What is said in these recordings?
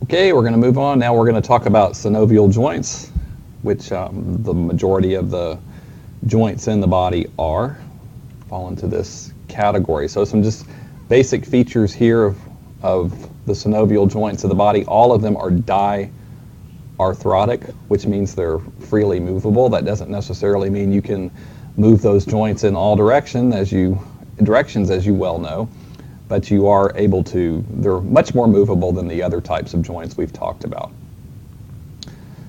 Okay, we're going to move on. Now we're going to talk about synovial joints, which the majority of the joints in the body fall into this category. So some just basic features here of the synovial joints of the body. All of them are diarthrotic, which means they're freely movable. That doesn't necessarily mean you can move those joints in all directions, as you well know. But you are able to, they're much more movable than the other types of joints we've talked about.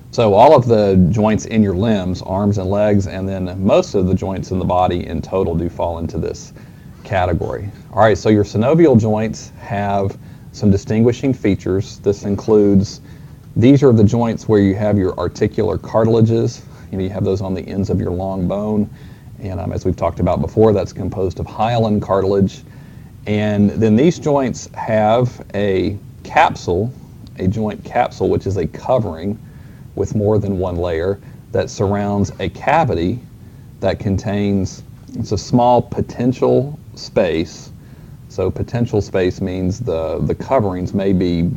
So all of the joints in your limbs, arms and legs, and then most of the joints in the body in total do fall into this category. All right, so your synovial joints have some distinguishing features. This includes, these are the joints where you have your articular cartilages. You have those on the ends of your long bone. And as we've talked about before, that's composed of hyaline cartilage. And then these joints have a capsule, a joint capsule, which is a covering with more than one layer that surrounds a cavity that contains, it's a small potential space. So potential space means the coverings may be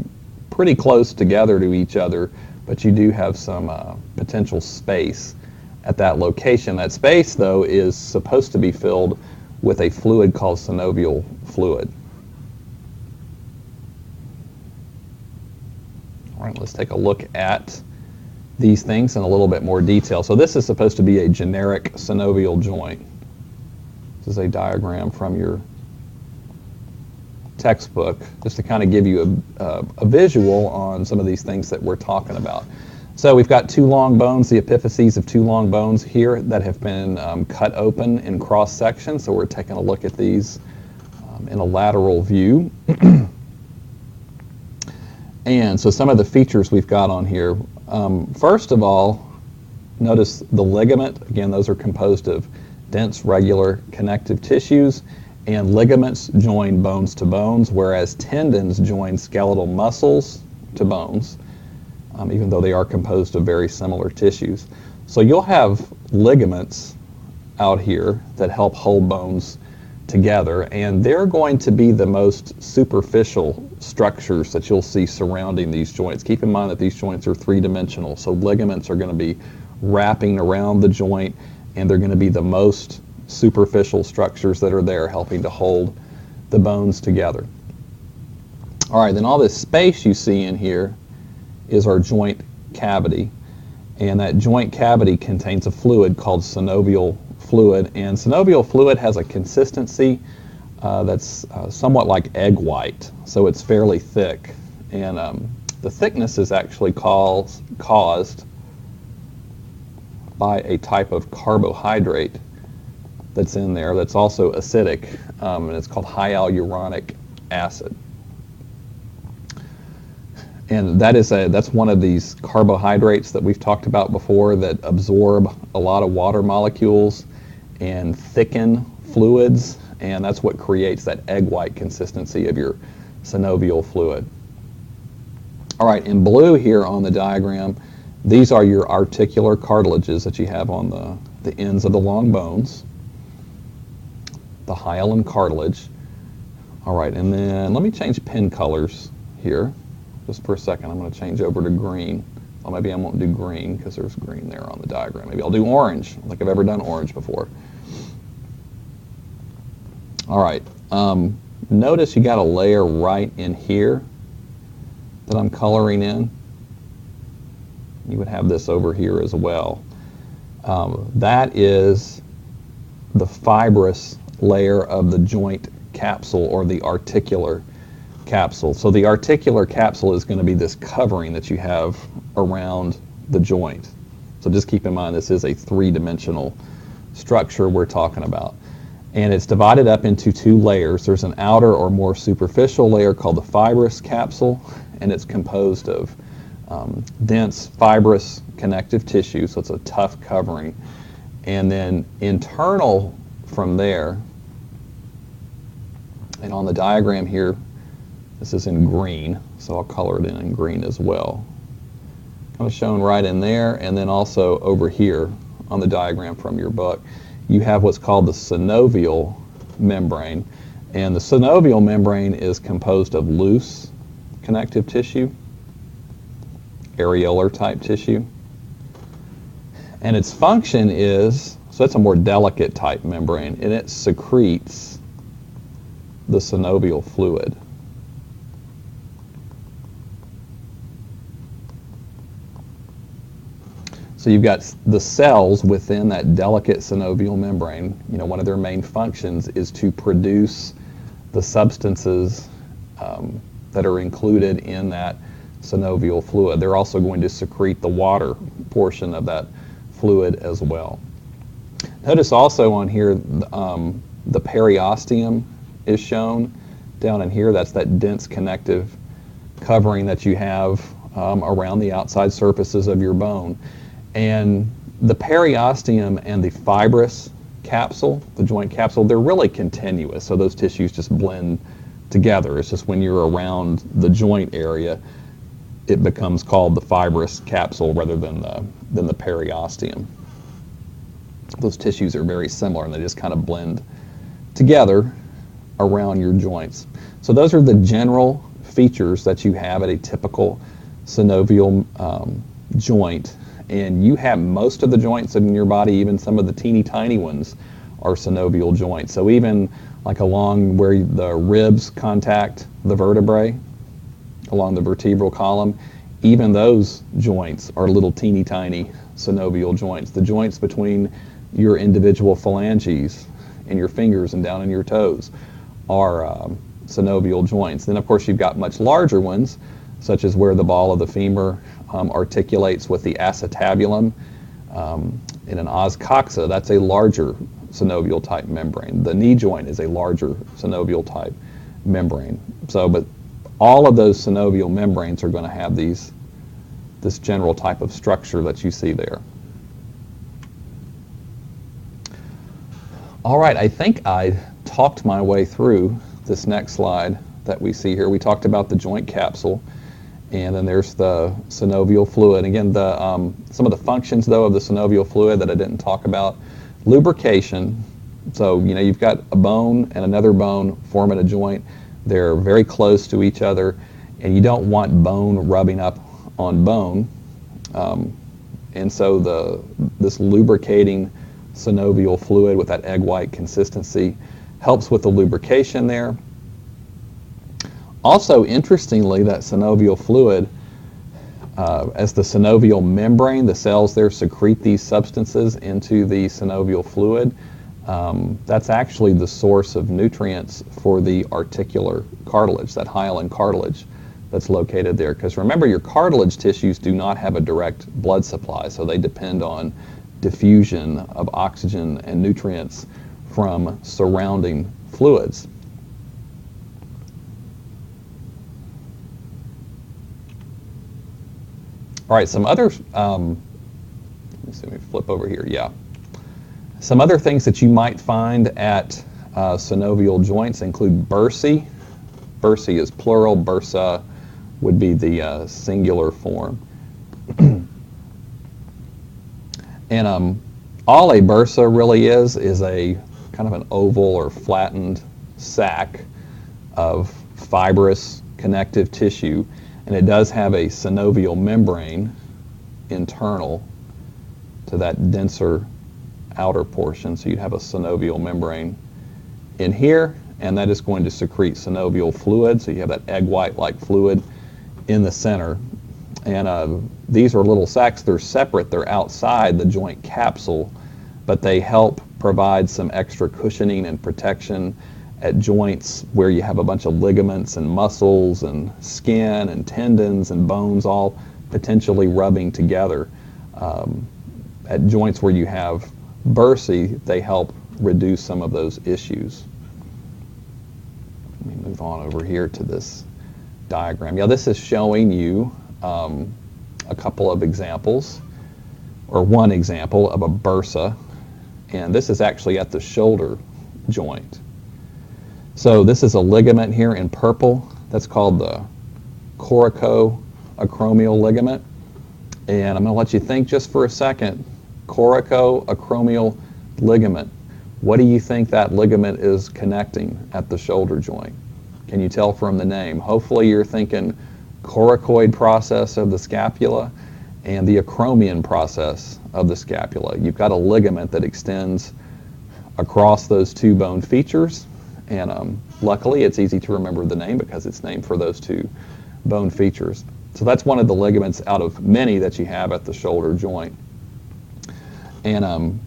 pretty close together to each other, but you do have some potential space at that location. That space, though, is supposed to be filled with a fluid called synovial fluid. All right, let's take a look at these things in a little bit more detail. So this is supposed to be a generic synovial joint. This is a diagram from your textbook, just to kind of give you a visual on some of these things that we're talking about. So we've got two long bones, the epiphyses of two long bones here that have been cut open in cross section. So we're taking a look at these in a lateral view. And so some of the features we've got on here. First of all, notice the ligament. Again, those are composed of dense, regular connective tissues, and ligaments join bones to bones, whereas tendons join skeletal muscles to bones. Even though they are composed of very similar tissues. So you'll have ligaments out here that help hold bones together, and they're going to be the most superficial structures that you'll see surrounding these joints. Keep in mind that these joints are three-dimensional, so ligaments are going to be wrapping around the joint, and they're going to be the most superficial structures that are there helping to hold the bones together. All right, then all this space you see in here is our joint cavity, and that joint cavity contains a fluid called synovial fluid, and synovial fluid has a consistency that's somewhat like egg white, so it's fairly thick, and the thickness is actually caused by a type of carbohydrate that's in there that's also acidic, and it's called hyaluronic acid. And that's one of these carbohydrates that we've talked about before that absorb a lot of water molecules and thicken fluids, and that's what creates that egg white consistency of your synovial fluid. All right, in blue here on the diagram, these are your articular cartilages that you have on the ends of the long bones, the hyaline cartilage. All right, and then let me change pen colors here. Just for a second, I'm going to change over to green. Or maybe I won't do green because there's green there on the diagram. Maybe I'll do orange. I don't think I've ever done orange before. All right. Notice you got a layer right in here that I'm coloring in. You would have this over here as well. That is the fibrous layer of the joint capsule, or the articular capsule. So the articular capsule is going to be this covering that you have around the joint. So just keep in mind this is a three-dimensional structure we're talking about. And it's divided up into two layers. There's an outer or more superficial layer called the fibrous capsule, and it's composed of dense fibrous connective tissue, so it's a tough covering. And then internal from there, and on the diagram here, this is in green, so I'll color it in green as well. Kind of shown right in there, and then also over here on the diagram from your book, you have what's called the synovial membrane. And the synovial membrane is composed of loose connective tissue. areolar type tissue. And its function is, so it's a more delicate type membrane, and it secretes the synovial fluid. So you've got the cells within that delicate synovial membrane. You know, one of their main functions is to produce the substances that are included in that synovial fluid. They're also going to secrete the water portion of that fluid as well. Notice also on here the periosteum is shown down in here. That's that dense connective covering that you have around the outside surfaces of your bone. And the periosteum and the fibrous capsule, the joint capsule, they're really continuous, so those tissues just blend together. It's just when you're around the joint area, it becomes called the fibrous capsule rather than the periosteum. Those tissues are very similar, and they just kind of blend together around your joints. So those are the general features that you have at a typical synovial joint. And you have most of the joints in your body, even some of the teeny tiny ones, are synovial joints. So even like along where the ribs contact the vertebrae, along the vertebral column, even those joints are little teeny tiny synovial joints. The joints between your individual phalanges and your fingers and down in your toes are synovial joints. Then of course you've got much larger ones, such as where the ball of the femur articulates with the acetabulum in an os coxa. That's a larger synovial type membrane. The knee joint is a larger synovial type membrane. So, but all of those synovial membranes are going to have this general type of structure that you see there. All right, I think I talked my way through this next slide that we see here. We talked about the joint capsule, and then there's the synovial fluid. Again, some of the functions, though, of the synovial fluid that I didn't talk about. Lubrication. So, you know, you've got a bone and another bone forming a joint. They're very close to each other, and you don't want bone rubbing up on bone. And so this lubricating synovial fluid with that egg white consistency helps with the lubrication there. Also, interestingly, that synovial fluid, as the synovial membrane, the cells there secrete these substances into the synovial fluid. That's actually the source of nutrients for the articular cartilage, that hyaline cartilage that's located there. Because remember, your cartilage tissues do not have a direct blood supply, so they depend on diffusion of oxygen and nutrients from surrounding fluids. All right, some other, let me see, let me flip over here, yeah. Some other things that you might find at synovial joints include bursae. Bursae is plural, bursa would be the singular form. And all a bursa really is a kind of an oval or flattened sac of fibrous connective tissue, and it does have a synovial membrane internal to that denser outer portion. So you'd have a synovial membrane in here, and that is going to secrete synovial fluid. So you have that egg white-like fluid in the center. And these are little sacs. They're separate. They're outside the joint capsule, but they help provide some extra cushioning and protection at joints where you have a bunch of ligaments and muscles and skin and tendons and bones all potentially rubbing together. At joints where you have bursae, they help reduce some of those issues. Let me move on over here to this diagram. Yeah, this is showing you a couple of examples, or one example of a bursa, and this is actually at the shoulder joint. So this is a ligament here in purple. That's called the coracoacromial ligament. And I'm going to let you think just for a second. Coracoacromial ligament. What do you think that ligament is connecting at the shoulder joint? Can you tell from the name? Hopefully you're thinking coracoid process of the scapula and the acromion process of the scapula. You've got a ligament that extends across those two bone features, and luckily it's easy to remember the name because it's named for those two bone features. So that's one of the ligaments out of many that you have at the shoulder joint. And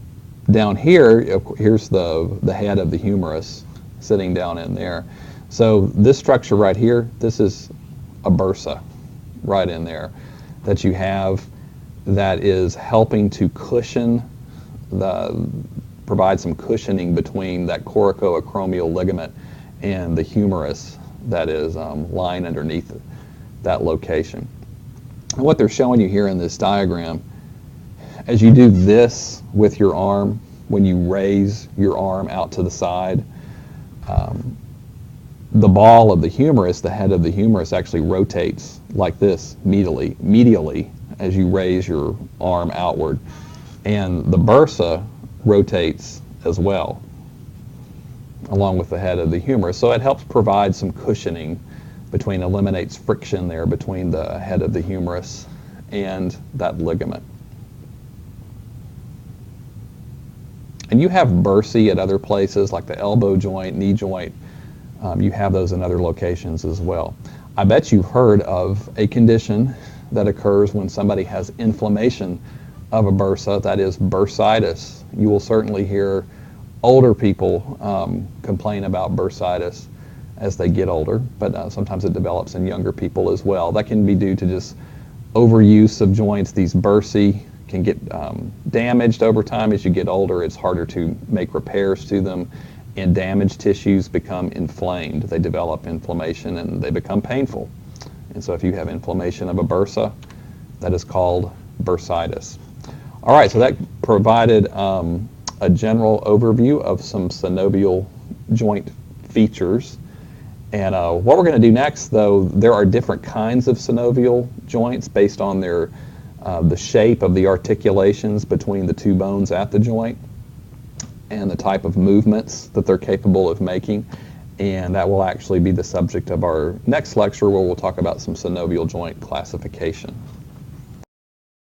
down here, here's the head of the humerus sitting down in there. So this structure right here, this is a bursa right in there that you have that is helping to provide some cushioning between that coracoacromial ligament and the humerus that is lying underneath that location. And what they're showing you here in this diagram, as you do this with your arm, when you raise your arm out to the side, the ball of the humerus, the head of the humerus, actually rotates like this medially as you raise your arm outward. And the bursa rotates as well, along with the head of the humerus. So it helps provide some cushioning eliminates friction there between the head of the humerus and that ligament. And you have bursae at other places like the elbow joint, knee joint. You have those in other locations as well. I bet you've heard of a condition that occurs when somebody has inflammation of a bursa, that is bursitis. You will certainly hear older people complain about bursitis as they get older, but sometimes it develops in younger people as well. That can be due to just overuse of joints. These bursae can get damaged over time. As you get older, it's harder to make repairs to them, and damaged tissues become inflamed. They develop inflammation and they become painful. And so if you have inflammation of a bursa, that is called bursitis. All right, so that provided a general overview of some synovial joint features. And what we're going to do next, though, there are different kinds of synovial joints based on their the shape of the articulations between the two bones at the joint and the type of movements that they're capable of making. And that will actually be the subject of our next lecture, where we'll talk about some synovial joint classification.